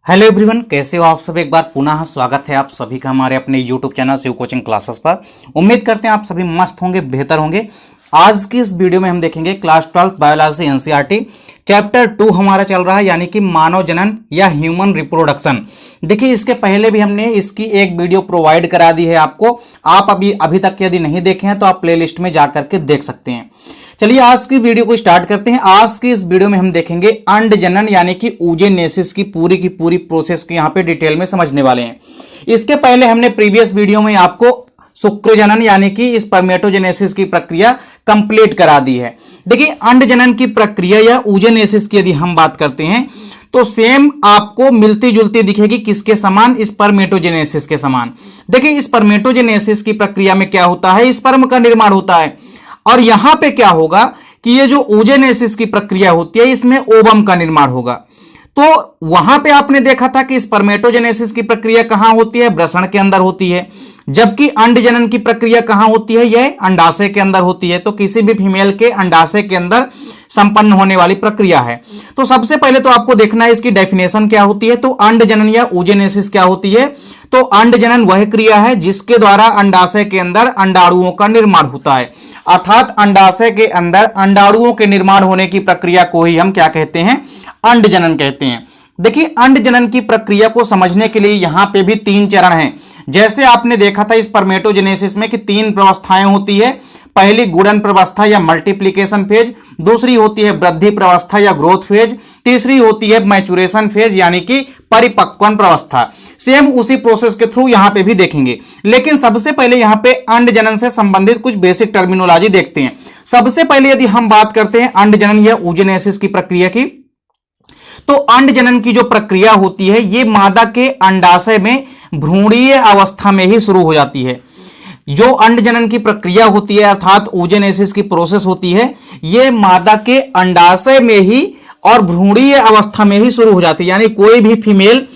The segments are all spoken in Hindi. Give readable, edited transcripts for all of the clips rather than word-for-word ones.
हेलो एवरीवन, कैसे हो आप सब। एक बार पुनः स्वागत है आप सभी का हमारे अपने YouTube channel Shiv coaching classes पर। उम्मीद करते हैं आप सभी मस्त होंगे, बेहतर होंगे। आज की इस वीडियो में हम देखेंगे क्लास 12 बायोलॉजी एनसीईआरटी चैप्टर 2 हमारा चल रहा है, यानी कि मानव जनन या ह्यूमन रिप्रोडक्शन। देखिए, इसके पहले भी हमने इसकी एक वीडियो प्रोवाइड करा दी है आपको। आप अभी तक यदि नहीं देखे हैं तो आप प्लेलिस्ट में जा करके देख सकते हैं। चलिए आज की वीडियो को स्टार्ट करते हैं। आज की इस वीडियो में हम देखेंगे अंड जनन यानी कि oogenesis की पूरी प्रोसेस को यहाँ पे डिटेल में समझने वाले हैं। इसके पहले हमने प्रीवियस वीडियो में आपको शुक्रजनन यानी कि स्पर्मेटोजेनेसिस की प्रक्रिया कंप्लीट करा दी है। देखिए, अंड जनन की प्रक्रिया या oogenesis की यदि हम बात करते हैं तो सेम आपको मिलती जुलती दिखेगी। किसके समान? स्पर्मेटोजेनेसिस के समान। देखिए, स्पर्मेटोजेनेसिस की प्रक्रिया में क्या होता है, स्पर्म का निर्माण होता है। और यहां पे क्या होगा कि ये जो oogenesis की प्रक्रिया होती है इसमें ओवम का निर्माण होगा। तो वहां पे आपने देखा था कि स्पर्मेटोजेनेसिस की प्रक्रिया कहां होती है? वृषण के अंदर होती है। जबकि अंड जनन की प्रक्रिया कहां होती है? यह अंडाशय के अंदर होती है। तो किसी भी फीमेल के अंडाशय के अंदर संपन्न होने वाली प्रक्रिया है। तो सबसे पहले तो आपको देखना है इसकी डेफिनेशन क्या होती है। तो अंड जनन या oogenesis क्या होती है? तो अंड जनन वह क्रिया है जिसके द्वारा अंडाशय के अंदर अंडाणुओं का निर्माण होता है। अर्थात अंडाशय के अंदर अंडाणुओं के निर्माण होने की प्रक्रिया को ही हम क्या कहते हैं? अंड जनन कहते हैं। देखिए, अंड जनन की प्रक्रिया को समझने के लिए यहां पे भी 3 चरण हैं। जैसे आपने देखा था स्पर्मेटोजेनेसिस में कि 3 प्रवस्थाएं होती है। पहली गुणन प्रवस्था या मल्टीप्लिकेशन फेज, दूसरी होती है वृद्धि प्रवस्था या ग्रोथ फेज, तीसरी होती है मैचुरेशन फेज यानी कि परिपक्वन प्रवस्था। सेम उसी प्रोसेस के थ्रू यहां पे भी देखेंगे। लेकिन सबसे पहले यहां पे अंड जनन से संबंधित कुछ बेसिक टर्मिनोलॉजी देखते हैं। सबसे पहले यदि हम बात करते हैं अंड जनन या oogenesis की प्रक्रिया की, तो अंड जनन की जो प्रक्रिया होती है ये मादा के अंडाशय में भ्रूणीय अवस्था में ही शुरू हो जाती है। जो अंड जनन की प्रक्रिया होती है अर्थात oogenesis की प्रोसेस होती है, ये मादा के अंडाशय में ही और भ्रूणीय अवस्था में ही शुरू हो जाती है। यानी कोई भी फीमेल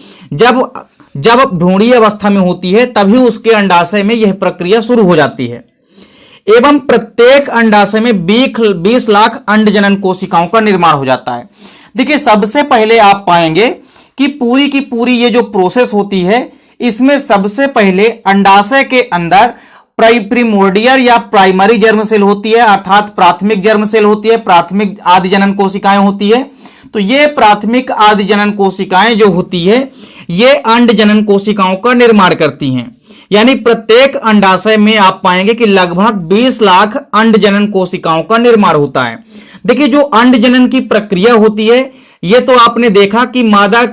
जब भ्रूणीय अवस्था में होती है तभी उसके अंडाशय में यह प्रक्रिया शुरू हो जाती है। एवं प्रत्येक अंडाशय में 20 लाख अंड जनन कोशिकाओं का निर्माण हो जाता है। देखिए, सबसे पहले आप पाएंगे कि पूरी की पूरी ये जो प्रोसेस होती है इसमें सबसे पहले अंडाशय के अंदर प्रीमोर्डियल या प्राइमरी जर्म सेल होती है, अर्थात प्राथमिक जर्म सेल होती है, प्राथमिक आदि जनन कोशिकाएं होती है। तो ये प्राथमिक आदि जनन कोशिकाएं जो होती है ये अंड जनन कोशिकाओं का निर्माण करती हैं। यानी प्रत्येक अंडाशय में आप पाएंगे कि लगभग 20 लाख अंड जनन कोशिकाओं का निर्माण होता है। देखिए, जो अंड जनन की प्रक्रिया होती है ये तो आपने देखा कि मादा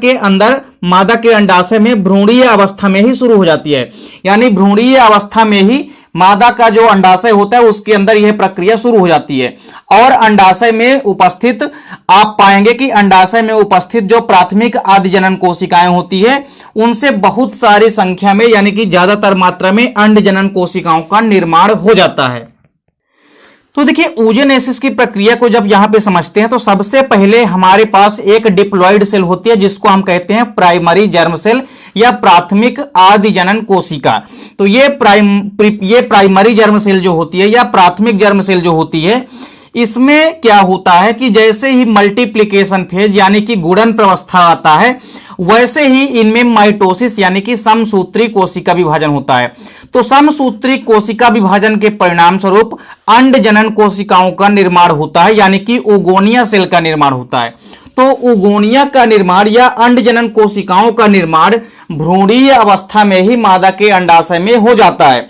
के अंडाशय में भ्रूणीय अवस्था में ही शुरू हो जाती है। यानी भ्रूणीय अवस्था में ही मादा का जो अंडाशय होता है उसके अंदर यह प्रक्रिया शुरू हो जाती है। और अंडाशय में उपस्थित आप पाएंगे कि अंडाशय में उपस्थित जो प्राथमिक आदि जनन कोशिकाएं होती है उनसे बहुत सारी संख्या में यानी कि ज्यादातर मात्रा में अंड जनन कोशिकाओं का निर्माण हो जाता है। तो देखिए, oogenesis की प्रक्रिया को जब यहां पे समझते हैं तो सबसे पहले हमारे पास एक डिप्लॉइड सेल होती है जिसको हम कहते हैं प्राइमरी जर्म सेल या प्राथमिक आदि जनन कोशिका। तो ये प्राइमरी जर्म सेल जो होती है या प्राथमिक जर्म सेल जो होती है इसमें क्या होता है कि जैसे ही मल्टीप्लिकेशन फेज यानी कि गुणन प्रवस्था आता है वैसे ही इनमें माइटोसिस यानी कि समसूत्री कोशिका विभाजन होता है। तो समसूत्री कोशिका विभाजन के परिणाम स्वरूप अंड जनन कोशिकाओं का निर्माण होता है, यानी कि oogonia सेल का निर्माण होता है। तो oogonia का निर्माण या अंड जनन कोशिकाओं का निर्माण भ्रूणीय अवस्था में ही मादा के अंडाशय में हो जाता है।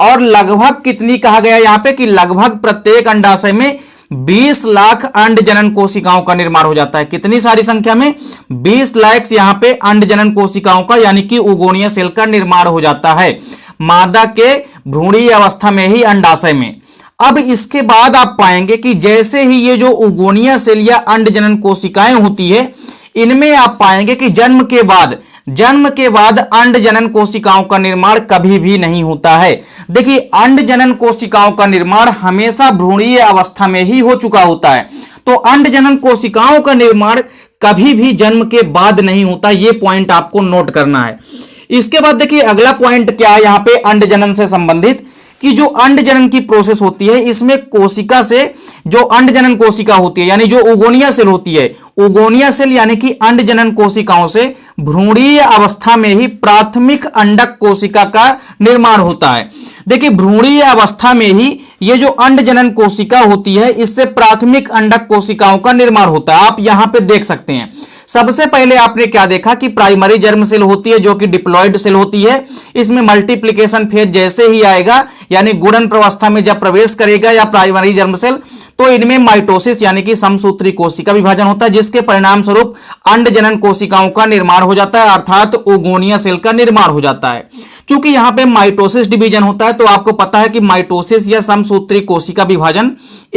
और लगभग कितनी कहा गया यहां पे कि लगभग प्रत्येक अंडाशय में 20 लाख अंड जनन कोशिकाओं का निर्माण हो जाता है। कितनी सारी संख्या में? 20 लाख यहां पे अंड जनन कोशिकाओं का यानी कि oogonia सेल का निर्माण हो जाता है मादा के भ्रूणीय अवस्था में ही अंडाशय में। अब इसके बाद आप पाएंगे कि जैसे ही ये जो oogonia सेल या अंड जनन कोशिकाएं होती है इनमें आप पाएंगे कि जन्म के बाद अंड जनन कोशिकाओं का निर्माण कभी भी नहीं होता है। देखिए, अंड जनन कोशिकाओं का निर्माण हमेशा भ्रूणीय अवस्था में ही हो चुका होता है। तो अंड जनन कोशिकाओं का निर्माण कभी भी जन्म के बाद नहीं होता। यह पॉइंट आपको नोट करना है। इसके बाद देखिए अगला पॉइंट क्या है यहां पे अंड जनन से संबंधित कि जो अंड जनन की प्रोसेस होती है इसमें कोशिका से जो अंडजनन कोशिका होती है यानी जो उगोनिया सेल होती है, उगोनिया सेल यानी कि अंडजनन कोशिकाओं से भ्रूणीय अवस्था में ही प्राथमिक अंडक कोशिका का निर्माण होता है। देखिए भ्रूणीय अवस्था में ही ये जो अंडजनन कोशिका होती है इससे प्राथमिक अंडक कोशिकाओं का निर्माण होता है। आप यहां पे देख सकते हैं सबसे पहले आपने क्या देखा कि प्राइमरी जर्म सेल होती है जो कि डिप्लॉयड सेल होती है। इसमें मल्टीप्लिकेशन फेज जैसे ही आएगा यानी गुणन प्रवस्था में जब प्रवेश करेगा या प्राइमरी जर्म सेल तो इनमें माइटोसिस यानी कि समसूत्री कोशिका विभाजन होता है, जिसके परिणाम स्वरूप अंडजनन कोशिकाओं का निर्माण हो जाता है अर्थात ओगोनिया सेल का निर्माण हो जाता है। चूंकि यहां पे माइटोसिस डिवीजन होता है तो आपको पता है कि माइटोसिस या समसूत्री कोशिका विभाजन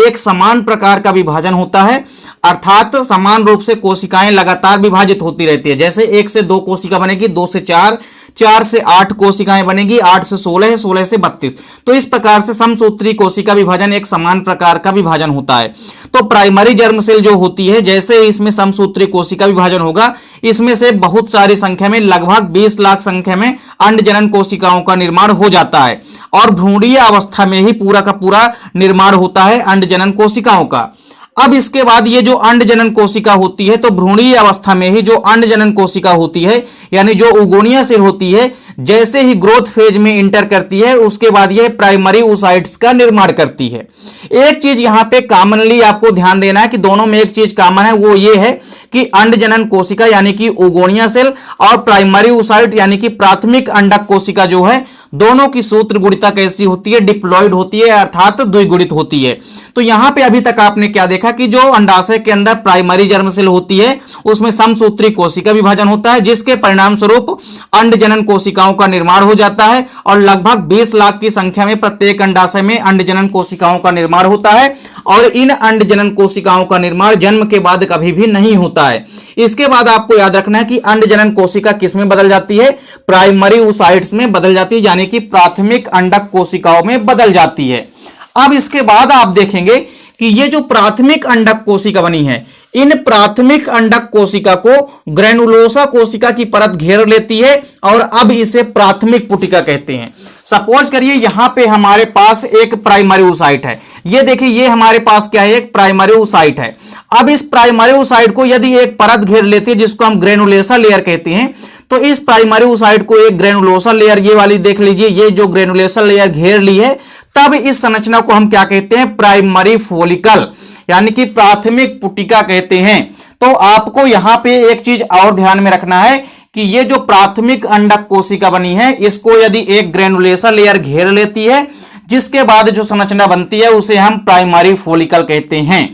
एक समान प्रकार का विभाजन होता है अर्थात समान रूप से कोशिकाएं लगातार विभाजित होती रहती है। जैसे 1 से 2 कोशिका बनेगी, 2 से 4, 4 से 8 कोशिकाएं बनेगी, 8 से 16, 16 से 32। तो इस प्रकार से समसूत्री कोशिका विभाजन एक समान प्रकार का विभाजन होता है। तो प्राइमरी जर्म सेल जो होती है जैसे इसमें समसूत्री कोशिका विभाजन होगा इसमें से बहुत सारी संख्या में लगभग 20 लाख संख्या में अंडजनन कोशिकाओं का निर्माण हो जाता है और भ्रूणीय अवस्था में ही पूरा का पूरा निर्माण होता है अंडजनन कोशिकाओं का। अब इसके बाद ये जो अंडजनन कोशिका होती है तो भ्रूणीय अवस्था में ही जो अंडजनन कोशिका होती है यानी जो उगोनिया सेल होती है जैसे ही ग्रोथ फेज में इंटर करती है उसके बाद ये प्राइमरी oocytes का निर्माण करती है। एक चीज यहां पे कॉमनली आपको ध्यान देना है कि दोनों में एक चीज कॉमन है, वो ये है कि अंडजनन कोशिका यानी कि उगोनिया सेल और प्राइमरी oocyte यानी कि प्राथमिक अंडक कोशिका जो है दोनों की सूत्र गुणिता कैसी होती है, डिप्लॉयड होती है अर्थात द्विगुणित होती है। तो यहां पे अभी तक आपने क्या देखा कि जो अंडाशय के अंदर प्राइमरी जर्म सेल होती है उसमें समसूत्री कोशिका विभाजन होता है जिसके परिणाम स्वरूप अंडजनन कोशिकाओं का निर्माण हो जाता है और लगभग 20 लाख की संख्या में प्रत्येक अंडाशय में अंडजनन कोशिकाओं का निर्माण होता है और इन अंडजनन कोशिकाओं का निर्माण जन्म के बाद कभी भी नहीं होता है। इसके बाद आपको याद रखना है कि अंडजनन कोशिका किस में बदल जाती है, प्राइमरी oocytes में बदल जाती है यानी कि प्राथमिक अंडक कोशिकाओं में बदल जाती है। अब इसके बाद आप देखेंगे कि ये जो प्राथमिक अंडक कोशिका बनी है इन प्राथमिक अंडक कोशिका को ग्रेनुलोसा कोशिका की परत घेर लेती है और अब इसे प्राथमिक पुटिका कहते हैं। सपोज करिए यहां पे हमारे पास एक प्राइमरी oocyte है, ये देखिए ये हमारे पास क्या है, एक प्राइमरी oocyte है। अब इस प्राइमरी oocyte को यदि एक परत घेर लेती है जिसको हम ग्रेनुलोसा लेयर कहते हैं तो इस प्राइमरी oocyte को एक ग्रेनुलोसा लेयर ये वाली देख लीजिए, ये जो ग्रेनुलोसा लेयर घेर ली है तब इस संरचना को हम क्या कहते हैं, प्राइमरी फॉलिकल यानी कि प्राथमिक पुटिका कहते हैं। तो आपको यहां पे एक चीज और ध्यान में रखना है कि ये जो प्राथमिक अंडक कोशिका बनी है इसको यदि एक ग्रेनुलोसा लेयर घेर लेती है जिसके बाद जो संरचना बनती है उसे हम प्राइमरी फॉलिकल कहते हैं।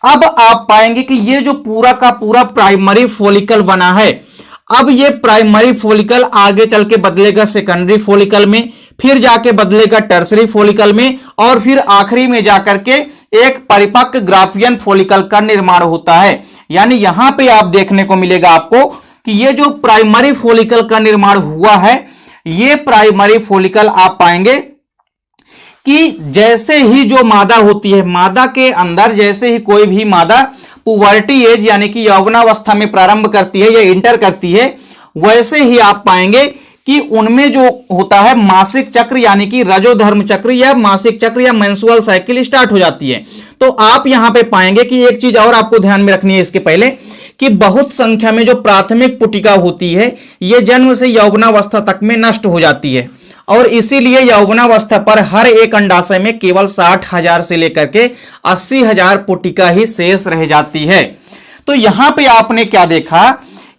अब आप पाएंगे कि ये जो पूरा का पूरा प्राइमरी फॉलिकल बना है अब ये प्राइमरी फॉलिकल आगे चल के बदलेगा सेकेंडरी फॉलिकल में, फिर जाके बदलेगा टर्सरी फॉलिकल में और फिर आखिरी में जाकर के एक परिपक्व ग्राफियन फॉलिकल का निर्माण होता है। यानी यहां पे आप देखने को मिलेगा आपको कि ये जो प्राइमरी फॉलिकल का निर्माण हुआ है ये प्राइमरी फॉलिकल आप पाएंगे कि जैसे ही जो मादा होती है, मादा के अंदर जैसे ही कोई भी मादा पुबर्टी एज यानी कि यौवनावस्था में प्रारंभ करती है या इंटर करती है वैसे ही आप पाएंगे कि उनमें जो होता है मासिक चक्र यानी कि रजोधर्म चक्र या मासिक चक्र या मेंस्ट्रुअल साइकिल स्टार्ट हो जाती है। तो आप यहां पे पाएंगे कि एक चीज और आपको ध्यान में रखनी है इसके पहले कि बहुत संख्या में जो प्राथमिक पुटिका होती है यह जन्म से यौवनावस्था तक में नष्ट हो जाती है और इसीलिए यौवनावस्था पर हर एक अंडाशय में केवल 60,000 से लेकर के 80,000 पुटिका ही शेष रह जाती है। तो यहां पे आपने क्या देखा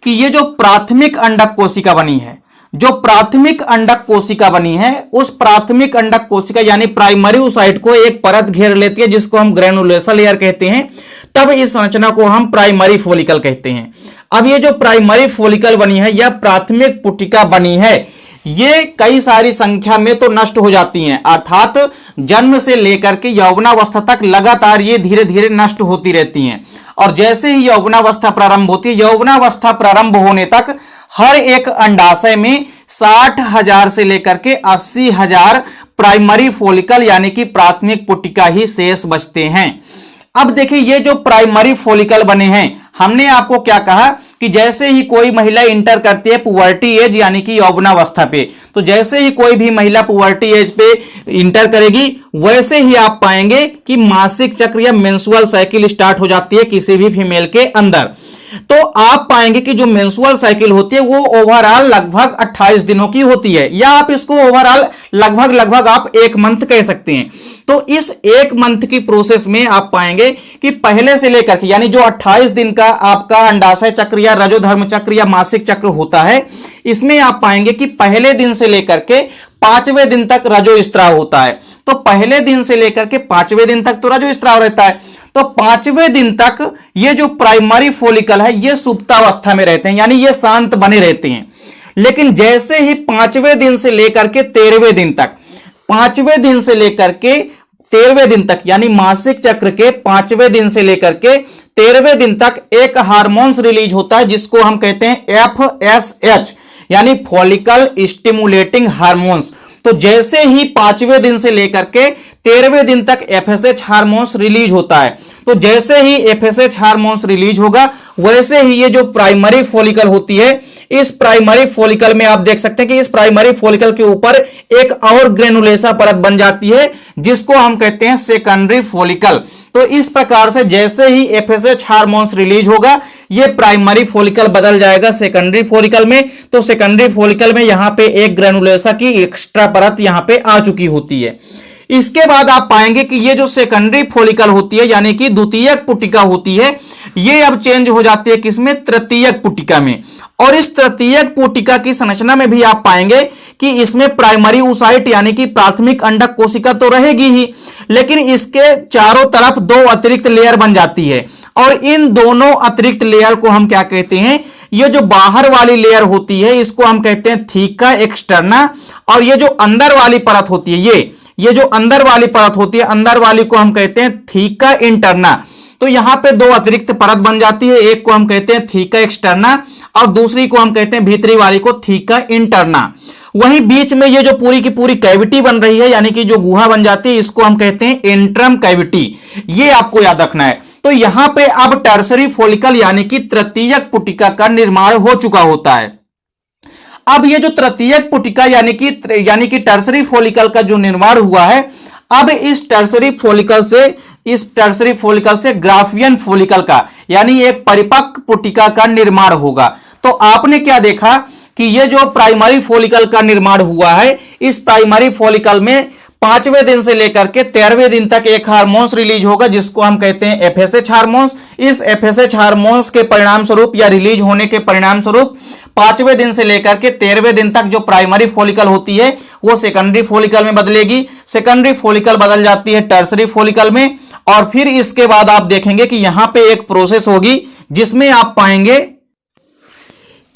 कि ये जो प्राथमिक अंडक कोशिका बनी है, जो प्राथमिक अंडक कोशिका बनी है उस प्राथमिक अंडक कोशिका यानी प्राइमरी oocyte को एक परत घेर लेती है जिसको हम ग्रेनुलोसा लेयर कहते हैं, तब इस संरचना को हम प्राइमरी फॉलिकल कहते हैं। अब ये जो प्राइमरी फॉलिकल बनी है या प्राथमिक पुटिका बनी है ये कई सारी संख्या में तो नष्ट हो जाती हैं अर्थात जन्म से लेकर के यौवनावस्था तक लगातार ये धीरे धीरे नष्ट होती रहती हैं और जैसे ही यौवनावस्था प्रारंभ होती है यौवनावस्था प्रारंभ होने तक हर एक अंडाशय में 60,000 से लेकर के 80,000 प्राइमरी फॉलिकल यानी कि प्राथमिक पुटिका ही शेष बचते हैं। अब देखिए ये जो प्राइमरी फॉलिकल बने हैं हमने आपको क्या कहा कि जैसे ही कोई महिला इंटर करती है पुबर्टी एज यानी कि यौवनावस्था पे, तो जैसे ही कोई भी महिला पुबर्टी एज पे इंटर करेगी वैसे ही आप पाएंगे कि मासिक चक्र या मेंस्ट्रुअल साइकिल स्टार्ट हो जाती है किसी भी फीमेल के अंदर। तो आप पाएंगे कि जो मेंस्ट्रुअल साइकिल होती है वो ओवरऑल लगभग 28 दिनों की होती है, या आप इसको ओवरऑल लगभग आप 1 मंथ कह सकते हैं। तो इस 1 मंथ की प्रोसेस में आप पाएंगे कि पहले से लेकर के यानी जो 28 दिन का आपका अंडाशय चक्र या रजोधर्म चक्र या मासिक चक्र होता है, इसमें आप पाएंगे कि पहले दिन से लेकर के 5वें दिन तक रजोस्त्राव होता है। तो पहले दिन से लेकर के 5वें दिन तक तो रजोस्त्राव रहता है, तो 5वें दिन तक ये जो प्राइमरी फॉलिकल है ये सुप्तावस्था में रहते हैं, यानी ये शांत बने रहते हैं। लेकिन जैसे ही 5वें दिन से लेकर के 13वें दिन तक, 5वें दिन से लेकर के 13वें दिन तक यानी मासिक चक्र के 5वें दिन से लेकर के 13वें दिन तक एक हार्मोन्स रिलीज होता है जिसको हम कहते हैं FSH यानी फॉलिकल स्टिमुलेटिंग हार्मोन्स। तो जैसे ही 5वें दिन से लेकर के 13वें दिन तक FSH हार्मोन्स रिलीज होता है, तो जैसे ही FSH हार्मोन्स रिलीज होगा वैसे ही ये जो प्राइमरी फॉलिकल होती है, इस प्राइमरी फॉलिकल में आप देख सकते हैं कि इस प्राइमरी फॉलिकल के ऊपर एक और ग्रेनुलेसा परत बन जाती है जिसको हम कहते हैं सेकेंडरी फॉलिकल। तो इस प्रकार से जैसे ही FSH हार्मोन्स रिलीज होगा ये प्राइमरी फॉलिकल बदल जाएगा सेकेंडरी फॉलिकल में। तो सेकेंडरी फॉलिकल में यहां पे एक ग्रेनुलेसा की एक्स्ट्रा परत यहां पे आ चुकी होती है। इसके बाद आप पाएंगे कि ये जो सेकेंडरी फॉलिकल होती है यानी कि द्वितीयक पुटिका होती है, ये अब चेंज हो जाती है किसमें, तृतीयक पुटिका में। और इस तृतीयक पुटिका की संरचना में भी आप पाएंगे कि इसमें प्राइमरी oocyte यानी कि प्राथमिक अंडक कोशिका तो रहेगी ही, लेकिन इसके चारों तरफ 2 अतिरिक्त लेयर बन जाती है। और इन दोनों अतिरिक्त लेयर को हम क्या कहते हैं, ये जो बाहर वाली लेयर होती है इसको हम कहते हैं थीका एक्सटर्ना, और ये जो अंदर वाली परत होती है ये जो अंदर वाली परत होती है, अंदर वाली को हम कहते हैं थीका इंटरना। तो यहां पे 2 अतिरिक्त परत बन जाती है, एक को हम कहते हैं थीका एक्सटर्ना और दूसरी को हम कहते हैं भीतरी वाली को थीका इंटरना। वहीं बीच में ये जो पूरी की पूरी कैविटी बन रही है यानी कि जो गुहा बन जाती है इसको हम कहते हैं एंट्रम कैविटी, ये आपको याद रखना है। तो यहां पे अब टर्सरी फॉलिकल यानी कि तृतीयक पुटिका का निर्माण हो चुका होता है। अब ये जो तृतीयक पुटिका यानी कि टर्सरी फॉलिकल का जो निर्माण हुआ है, अब इस टर्सरी फॉलिकल से ग्राफियन फॉलिकल का यानी एक परिपक्व पुटिका का निर्माण होगा। तो आपने क्या देखा कि ये जो प्राइमरी फॉलिकल का निर्माण हुआ है, इस प्राइमरी फॉलिकल में 5वें दिन से लेकर के 13वें दिन तक एक हार्मोन्स रिलीज होगा जिसको हम कहते हैं FSH हार्मोन्स। इस FSH हार्मोन्स के परिणाम स्वरूप या रिलीज होने के परिणाम स्वरूप 5वें दिन से लेकर के 13वें दिन तक जो प्राइमरी फॉलिकल होती है वो सेकेंडरी फॉलिकल में बदलेगी, सेकेंडरी फॉलिकल बदल जाती है टर्सरी फॉलिकल में। और फिर इसके बाद आप देखेंगे कि यहां पे एक प्रोसेस होगी जिसमें आप पाएंगे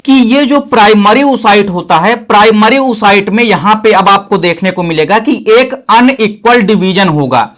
कि ये जो प्राइमरी oocyte होता है, प्राइमरी oocyte में यहां पे अब आपको देखने को मिलेगा कि एक अनइक्वल डिवीजन होगा,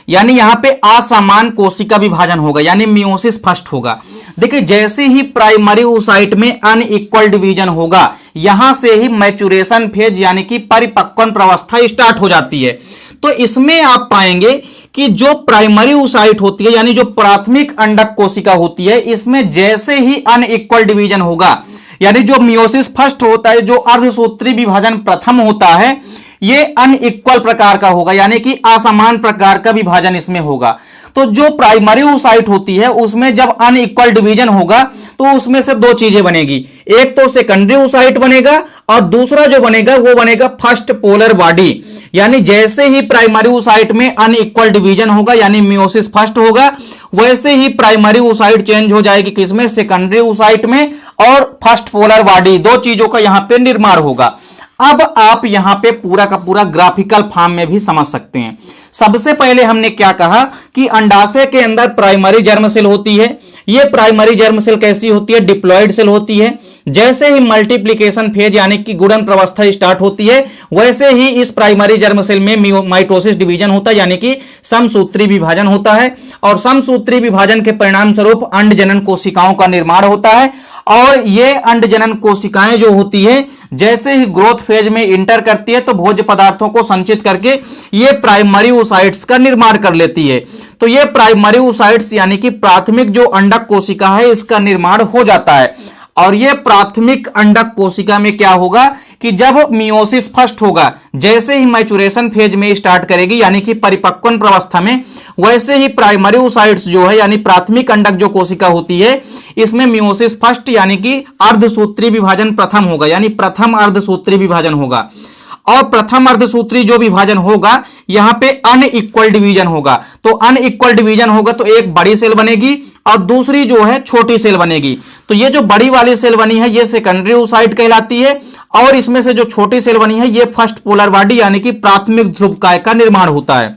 यानी यहां पे असमान कोशिका विभाजन होगा यानी मियोसिस फर्स्ट होगा। देखिए जैसे ही प्राइमरी oocyte में अनइक्वल डिवीजन होगा, यहां से ही मैच्योरेशन फेज यानी कि परिपक्वन प्रवस्था स्टार्ट हो जाती है। तो इसमें आप पाएंगे कि जो प्राइमरी oocyte होती है यानी जो प्राथमिक अंडक कोशिका होती है, इसमें जैसे ही अनइक्वल डिवीजन होगा यानी जो मियोसिस फर्स्ट होता है, जो अर्धसूत्री विभाजन प्रथम होता है, ये अनइक्वल प्रकार का होगा यानी कि असमान प्रकार का विभाजन इसमें होगा। तो जो प्राइमरी oocyte होती है उसमें जब अनइक्वल डिवीजन होगा तो उसमें से 2 चीजें बनेगी, एक तो सेकेंडरी oocyte बनेगा और दूसरा जो बनेगा वो बनेगा फर्स्ट पोलर बॉडी। यानी जैसे ही प्राइमरी oocyte में अनइक्वल डिवीजन होगा यानी मियोसिस फर्स्ट होगा, वैसे ही प्राइमरी oocyte चेंज हो जाएगी किसमें, सेकेंडरी oocyte में, और फर्स्ट पोलर बॉडी, 2 चीजों का यहां पे निर्माण होगा। अब आप यहां पे पूरा का पूरा ग्राफिकल फॉर्म में भी समझ सकते हैं। सबसे पहले हमने क्या कहा कि अंडाशय के अंदर प्राइमरी जर्म सेल होती है। ये प्राइमरी जर्म सेल कैसी होती है, डिप्लॉयड सेल होती है। जैसे ही मल्टीप्लिकेशन फेज यानी कि गुणन प्रवस्था स्टार्ट होती है, वैसे ही इस प्राइमरी जर्म सेल में माइटोसिस डिवीजन होता है यानी कि समसूत्री विभाजन होता है, और समसूत्री विभाजन के परिणाम स्वरूप अंडजनन कोशिकाओं का निर्माण होता है। और ये अंडजनन कोशिकाएं जो होती है जैसे ही ग्रोथ फेज में इंटर करती है तो भोज्य पदार्थों को संचित करके ये प्राइमरी oocytes का निर्माण कर लेती है। तो ये प्राइमरी oocytes यानी कि प्राथमिक जो अंडक कोशिका है इसका निर्माण हो जाता है। और ये प्राथमिक अंडक कोशिका में क्या होगा कि जब मियोसिस फर्स्ट होगा, जैसे ही मैचुरेशन फेज में स्टार्ट करेगी यानी कि परिपक्वन अवस्था में, वैसे ही प्राइमरी oocytes जो है यानी प्राथमिक अंडक जो कोशिका होती है, इसमें मियोसिस फर्स्ट यानी कि अर्धसूत्री विभाजन प्रथम होगा, यानी प्रथम अर्धसूत्री विभाजन होगा। और प्रथम अर्धसूत्री जो विभाजन होगा यहां पे अनइक्वल डिवीजन होगा। तो अनइक्वल डिवीजन होगा तो एक बड़ी सेल बनेगी और दूसरी जो है छोटी सेल बनेगी। तो ये जो बड़ी वाली सेल बनी है ये सेकेंडरी oocyte कहलाती है, और इसमें से जो छोटी सेल बनी है ये फर्स्ट पोलर बॉडी यानी कि प्राथमिक ध्रुवकाय का निर्माण होता है।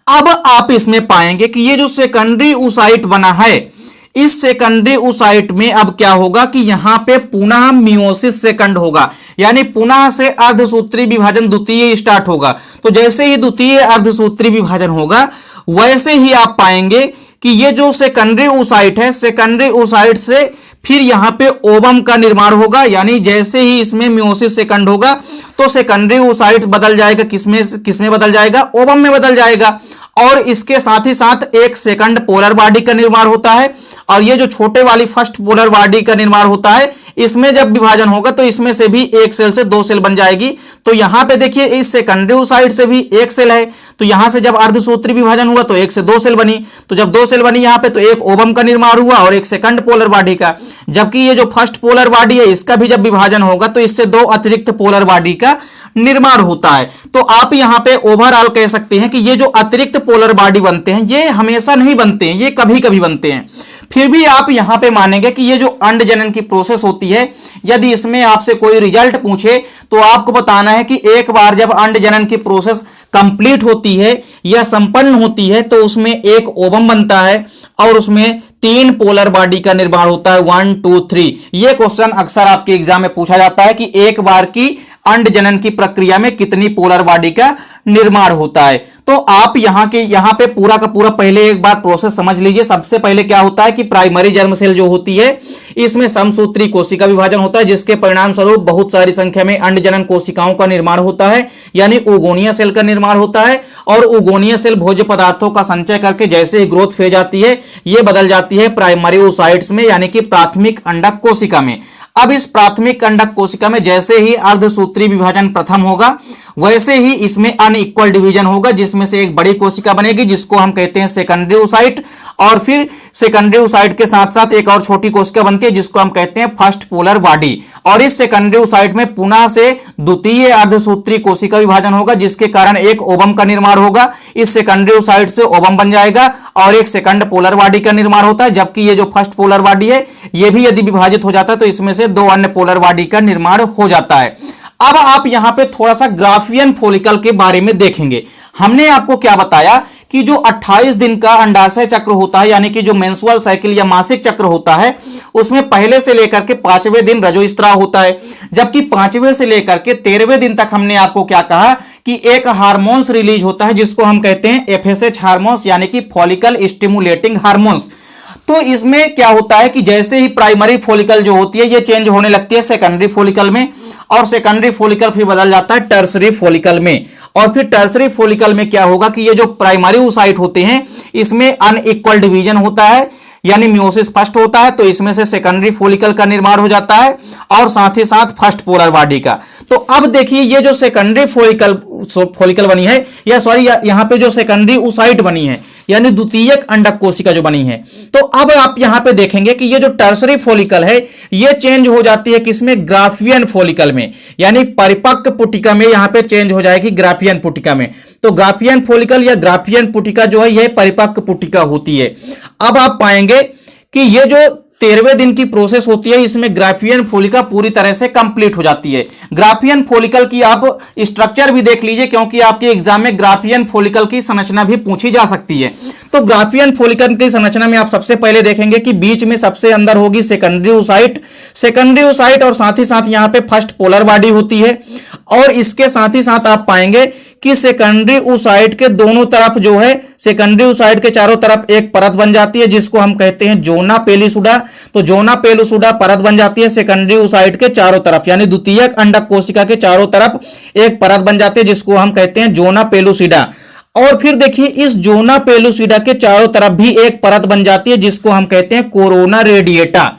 अब आप इसमें पाएंगे कि ये जो सेकेंडरी oocyte बना है, इस सेकेंडरी oocyte में अब क्या होगा कि यहां पे पुनः मियोसिस सेकंड होगा, यानी पुनः से अर्धसूत्री विभाजन द्वितीय स्टार्ट होगा। तो जैसे ही द्वितीय अर्धसूत्री विभाजन होगा वैसे ही आप पाएंगे कि ये जो सेकेंडरी oocyte है, सेकेंडरी oocyte से फिर यहां पे ओवम का निर्माण होगा, यानी जैसे ही इसमें मियोसिस सेकंड होगा तो सेकेंडरी oocyte बदल जाएगा, किसमें बदल जाएगा, ओवम में बदल जाएगा। और इसके साथ ही साथ एक सेकंड पोलर बॉडी का निर्माण होता है, और ये जो छोटे वाली फर्स्ट पोलर बॉडी का निर्माण होता है, इसमें जब विभाजन होगा तो इसमें से भी एक सेल से दो सेल बन जाएगी। तो यहां पे देखिए इस सेकेंडरी oocyte से भी एक सेल है, तो यहां से जब अर्धसूत्री विभाजन हुआ तो एक से दो सेल बनी, तो जब दो सेल बनी यहां पे तो एक ओवम का निर्माण हुआ और एक सेकंड पोलर बॉडी का। जबकि ये जो फर्स्ट पोलर बॉडी है इसका भी जब विभाजन होगा तो इससे दो अतिरिक्त पोलर बॉडी का निर्माण होता है। तो आप यहां पे ओवरऑल कह सकते हैं कि ये जो अतिरिक्त पोलर बॉडी बनते हैं ये हमेशा नहीं बनते हैं, ये कभी कभी बनते हैं। फिर भी आप यहां पे मानेंगे कि ये जो अंड जनन की प्रोसेस होती है, यदि इसमें आपसे कोई रिजल्ट पूछे तो आपको बताना है कि एक बार जब अंड जनन की प्रोसेस कंप्लीट होती है या संपन्न होती है तो उसमें एक ओवम बनता है और उसमें तीन पोलर बॉडी का निर्माण होता है, 1 2 3। यह क्वेश्चन अक्सर आपके एग्जाम में पूछा जाता है कि एक बार की अंड जनन की प्रक्रिया में कितनी पोलर बॉडी का निर्माण होता है। तो आप यहां पे पूरा का पूरा पहले एक बार प्रोसेस समझ लीजिए। सबसे पहले क्या होता है कि प्राइमरी जर्म सेल जो होती है इसमें समसूत्री कोशिका विभाजन होता है, जिसके परिणाम स्वरूप बहुत सारी संख्या में अंड जनन कोशिकाओं का निर्माण होता है, यानी ओगोनिया सेल का निर्माण होता है। और ओगोनिया सेल भोज्य पदार्थों का संचय करके जैसे ही ग्रोथ फेज आती है ये बदल जाती है प्राइमरी oocytes में, यानी कि प्राथमिक अंडक कोशिका में। अब इस प्राथमिक अंडक कोशिका में जैसे ही अर्धसूत्री विभाजन प्रथम होगा वैसे ही इसमें अनइक्वल डिवीजन होगा, जिसमें से एक बड़ी कोशिका बनेगी जिसको हम कहते हैं सेकेंडरी oocyte, और फिर सेकेंडरी oocyte के साथ साथ एक और छोटी कोशिका बनती है जिसको हम कहते हैं फर्स्ट पोलर बॉडी। और इस सेकेंडरी oocyte में पुनः से द्वितीय अर्धसूत्री कोशिका विभाजन होगा, जिसके कारण एक ओवम का निर्माण होगा। इस सेकेंडरी oocyte से ओवम बन जाएगा और एक सेकंड पोलर बॉडी का निर्माण होता है। जबकि ये जो फर्स्ट पोलर बॉडी है ये भी यदि विभाजित हो जाता है तो इसमें से दो अन्य पोलर बॉडी का निर्माण हो जाता है। अब आप यहां पे थोड़ा सा ग्राफियन फॉलिकल के बारे में देखेंगे। हमने आपको क्या बताया कि जो 28 दिन का अंडाशय चक्र होता है, यानी कि जो मेंस्ट्रुअल साइकिल या मासिक चक्र होता है, उसमें पहले से लेकर के 5वें दिन रजोस्त्राव होता है, जबकि 5वें से लेकर के 13वें दिन तक हमने आपको क्या कहा कि एक हार्मोन्स रिलीज होता है जिसको हम कहते हैं एफएसएच हार्मोन्स, यानी कि फॉलिकल स्टिमुलेटिंग हार्मोन्स। तो इसमें क्या होता है कि जैसे ही प्राइमरी फॉलिकल जो होती है ये चेंज होने लगती है सेकेंडरी फॉलिकल में, और सेकेंडरी फॉलिकल फिर बदल जाता है टर्सरी फॉलिकल में। और फिर टर्सरी फॉलिकल में क्या होगा कि ये जो प्राइमरी oocyte होते हैं इसमें अनइक्वल डिवीजन होता है, यानी मियोसिस फर्स्ट होता है, तो इसमें से सेकेंडरी फॉलिकल का निर्माण हो जाता है और साथ ही साथ फर्स्ट पोलर बॉडी का। तो अब देखिए ये जो सेकेंडरी फॉलिकल बनी है, या सॉरी यहां पे जो सेकेंडरी oocyte बनी है यानी द्वितीयक अंडक कोशिका जो बनी है, तो अब आप यहां पे देखेंगे कि ये जो टर्सरी फॉलिकल है ये चेंज हो जाती है किसमें, ग्राफियन फॉलिकल में, यानी परिपक्व पुटिका में यहां पे चेंज हो जाएगी ग्राफियन पुटिका में। तो ग्राफियन फॉलिकल या ग्राफियन पुटिका जो है यह परिपक्व पुटिका होती है। अब आप पाएंगे कि ये जो 13वें दिन की प्रोसेस होती है इसमें ग्राफियन फॉलिका पूरी तरह से कंप्लीट हो जाती है। ग्राफियन फॉलिकल की आप स्ट्रक्चर भी देख लीजिए, क्योंकि आपके एग्जाम में ग्राफियन फॉलिकल की संरचना भी पूछी जा सकती है। तो ग्राफियन फॉलिकल की संरचना में आप सबसे पहले देखेंगे कि बीच में सबसे अंदर होगी सेकेंडरी oocyte, और साथ ही साथ यहां पे फर्स्ट पोलर बॉडी होती है। और इसके साथ ही साथ आप पाएंगे कि सेकेंडरी oocyte के दोनों तरफ जो है, सेकेंडरी oocyte के चारों तरफ एक परत बन जाती है जिसको हम कहते हैं जोना पेलिसुडा। तो जोना पेलिसुडा परत बन जाती है सेकेंडरी oocyte के चारों तरफ, यानी द्वितीयक अंडक कोशिका के चारों तरफ एक परत बन जाती है जिसको हम कहते हैं जोना पेलुसिडा। और फिर देखिए इस जोना पेलुसिडा के चारों तरफ भी एक परत बन जाती है जिसको हम कहते हैं कोरोना रेडिएटा।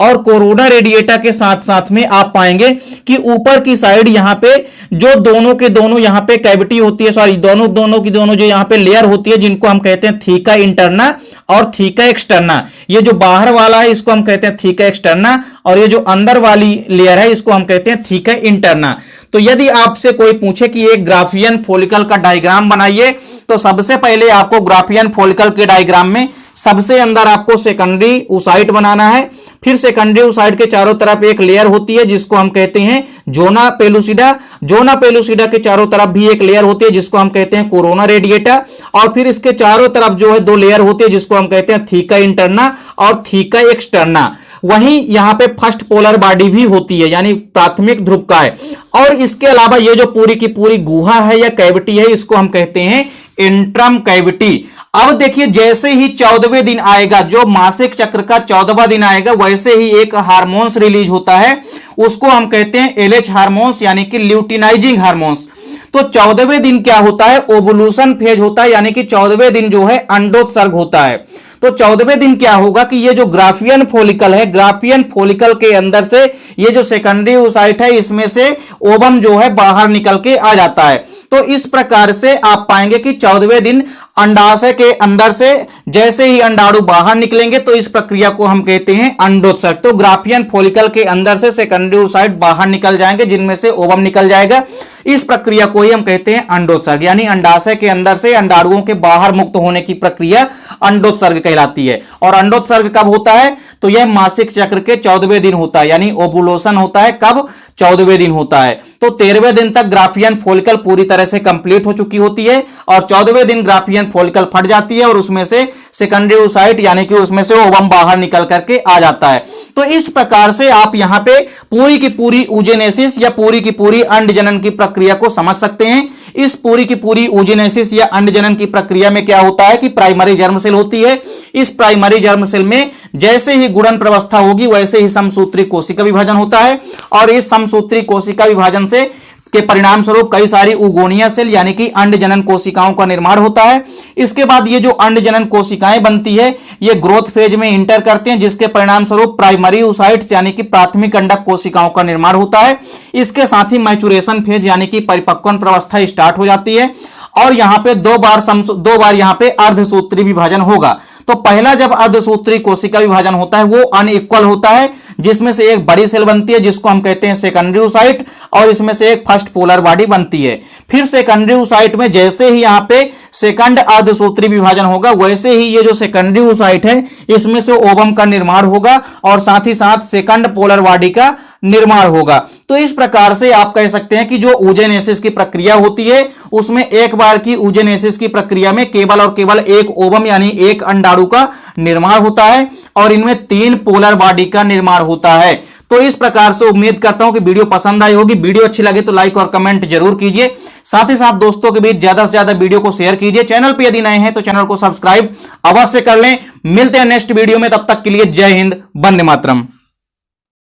और कोरोना रेडिएटा के साथ साथ में आप पाएंगे कि ऊपर की साइड यहां पे जो दोनों के दोनों यहां पे कैविटी होती है, सॉरी दोनों की दोनों जो यहां पे लेयर होती है, जिनको हम कहते हैं थीका इंटरना और थीका एक्सटर्ना। ये जो बाहर वाला है इसको हम कहते हैं थीका एक्सटर्ना, और ये जो अंदर वाली लेयर है इसको हम कहते हैं थीका इंटरना। तो यदि आपसे कोई पूछे कि एक ग्राफियन फॉलिकल का डायग्राम बनाइए, तो सबसे पहले आपको ग्राफियन फॉलिकल के डायग्राम में सबसे अंदर आपको सेकेंडरी oocyte बनाना है। फिर सेकेंडरी oocyte के चारों तरफ एक लेयर होती है जिसको हम कहते हैं जोना पेलुसिडा। जोना पेलुसिडा के चारों तरफ भी एक लेयर होती है जिसको हम कहते हैं कोरोना रेडिएटा, और फिर इसके चारों तरफ जो है दो लेयर होती है जिसको हम कहते हैं थीका इंटरना और थीका एक्सटर्ना। वहीं यहां पे फर्स्ट पोलर बॉडी भी होती है, यानी प्राथमिक ध्रुवकाय। और इसके अलावा ये जो पूरी की पूरी गुहा है या कैविटी है, इसको हम कहते हैं इंट्रम कैविटी। अब देखिए, जैसे ही 14वें दिन आएगा, जो मासिक चक्र का 14वां दिन आएगा, वैसे ही एक हार्मोन्स रिलीज होता है, उसको हम कहते हैं एलएच हार्मोन्स, यानी कि ल्यूटिनाइजिंग हार्मोन्स। तो 14वें दिन क्या होता है? ओवुलेशन फेज होता है, यानी कि 14वें दिन जो है अंडोत्सर्ग होता है। तो 14वें दिन क्या होगा कि ये जो ग्राफियन फॉलिकल है, ग्राफियन फॉलिकल के अंदर से ये जो सेकेंडरी oocyte है, इसमें से ओवम जो है बाहर निकल के आ जाता है। तो इस प्रकार से आप पाएंगे कि 14वें दिन अंडाशय के अंदर से जैसे ही अंडाणु बाहर निकलेंगे, तो इस प्रक्रिया को हम कहते हैं अंडोत्सर्ग। तो ग्राफियन फॉलिकल के अंदर से सेकेंडरी oocyte बाहर निकल जाएंगे, जिनमें से ओवम निकल जाएगा। इस प्रक्रिया को ही हम कहते हैं अंडोत्सर्ग, यानी अंडाशय के अंदर से अंडाणुओं के बाहर मुक्त होने की प्रक्रिया अंडोत्सर्ग कहलाती है। और अंडोत्सर्ग कब होता है? तो यह मासिक चक्र के 14वें दिन होता है, यानी ओवुलेशन होता है कब? 14वें दिन होता है। तो 13वें दिन तक ग्राफियन फॉलिकल पूरी तरह से कंप्लीट हो चुकी होती है, और 14वें दिन ग्राफियन फॉलिकल फट जाती है और उसमें से सेकेंडरी oocyte, यानी कि उसमें से ओवम बाहर निकल करके आ जाता है। तो इस प्रकार से आप यहां पे पूरी की पूरी oogenesis या पूरी की पूरी अंड जनन की प्रक्रिया को समझ सकते हैं। इस पूरी की पूरी oogenesis या अंड जनन की प्रक्रिया में क्या होता है कि प्राइमरी जर्म सेल होती है। इस प्राइमरी जर्म सेल में जैसे ही गुणन प्रवस्था होगी, वैसे ही समसूत्री कोशिका विभाजन होता है, और इस समसूत्री कोशिका विभाजन से के परिणाम स्वरूप कई सारी उगोनिया सेल, यानी कि अंड जनन कोशिकाओं का निर्माण होता है। इसके बाद ये जो अंड जनन कोशिकाएं बनती है, ये ग्रोथ फेज में इंटर करते हैं, जिसके परिणाम स्वरूप प्राइमरी oocytes, यानी कि प्राथमिक अंडक कोशिकाओं का निर्माण होता है। इसके साथ ही मैचुरेशन फेज, यानी कि परिपक्वन प्रवस्था स्टार्ट हो जाती है, और यहां पे दो बार यहां पे अर्धसूत्री विभाजन होगा। तो पहला जब अर्धसूत्री कोशिका विभाजन होता है, वो अनइक्वल होता है, जिसमें से एक बड़ी सेल बनती है जिसको हम कहते हैं सेकेंडरी oocyte, और इसमें से एक फर्स्ट पोलर बॉडी बनती है। फिर सेकेंडरी oocyte में जैसे ही यहां पे सेकंड अर्धसूत्री विभाजन होगा, वैसे ही ये जो सेकेंडरी oocyte है, इसमें से ओवम का निर्माण होगा, और साथ ही साथ सेकंड पोलर बॉडी का निर्माण होगा। तो इस प्रकार से आप कह सकते हैं कि जो oogenesis की प्रक्रिया होती है, उसमें एक बार की oogenesis की प्रक्रिया में केवल और केवल एक ओवम, यानी एक अंडाणु का निर्माण होता है, और इनमें 3 पोलर बॉडी का निर्माण होता है। तो इस प्रकार से उम्मीद करता हूं कि वीडियो पसंद आई होगी। वीडियो अच्छी लगे तो लाइक और कमेंट जरूर कीजिए। साथ ही साथ दोस्तों के बीच ज्यादा से ज्यादा वीडियो को शेयर कीजिए। चैनल पे यदि नए हैं तो चैनल को सब्सक्राइब अवश्य कर लें। मिलते हैं नेक्स्ट वीडियो में, तब तक के लिए जय हिंद, वंदे मातरम।